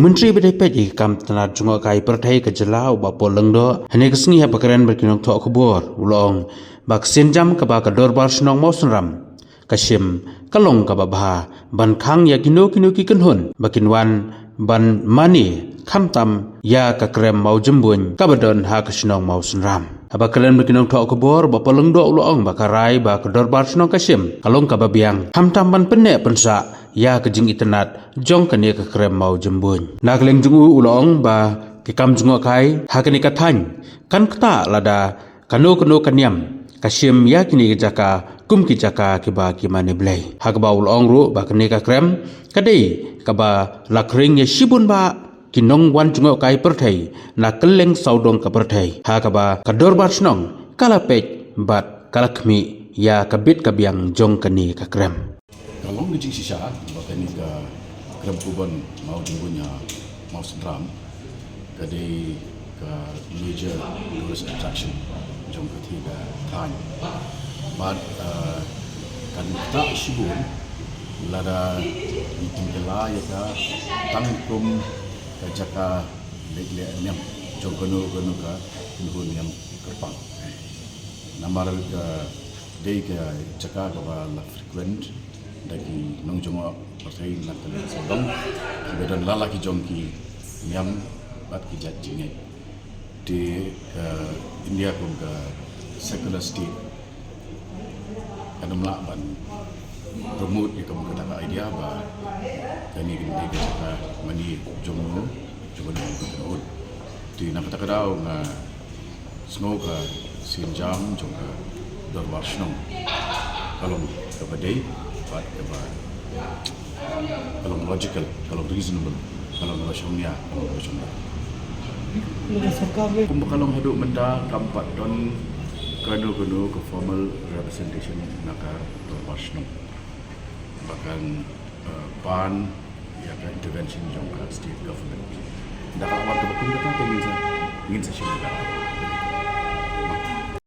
Menteri Bidai Peji kam tanah jungok kai pertai ke jelau bapa lengdo hanya kesengi apa keren berkinong tok kubur ulong vaksin jam ke ba kedor bar senong mau senram kasim kalong ke bah ban khang ya kino ki kenhun bakin wan ban mani kham tam ya ka krem mau jembun ka badon ha ke senong mau senram apa keren berkinong tok kubur bapa lengdo ulong bakarai ba kedor bar senong kasim kalong ke biang kham tam ban penne pensa ya kejing itenat jong kene ke krem mau jembun nak leng jungu ulong ba ke kam jungo kai ha kene kathan kan kta lada kano kaniam kasim ya kini ke jaka kum ki jaka ke ba ki mane blai ha ba ulong ru ba kene ka krem kadai ka ba lakring ye sibun ba kinong wan jungo kai perthai na keleng saudong ka perthai ha ka ba kador bar snong kala pej bat kalakmi ya kabit kabiang jong kene ka krem. Kalau ngejing sisa, bahkan ni ke krem kuban mau jumpunya mau senram, kadai ke major tourist attraction jom ketiga tan. But kan tak sibuk, lada meeting kelai ya tangkum kejaka legle niam jom kenu ke nuhun niam kerpang. Namar ke day ke jaka bahwa la frequent dari nong cuma percaya nak terlihat sedang, kemudian lalaki jongki yang bat kijat jingai di India pun ke secular state, kadang melawan promote yang kamu kata idea bah kini kita cakap mani jomu berkenaan di nak kata kadau nga semoga sinjam juga dorwarsnong kalau kepadai kalau logical, kalau reasonable, kalau rasional, kalau rasional. Kalau hidup benda kampat don kanu ke formal representation nakar dorwarsnong. Bahkan pan ya kan intervention jangka state government. Dapat warga berkumpul kan ingin saya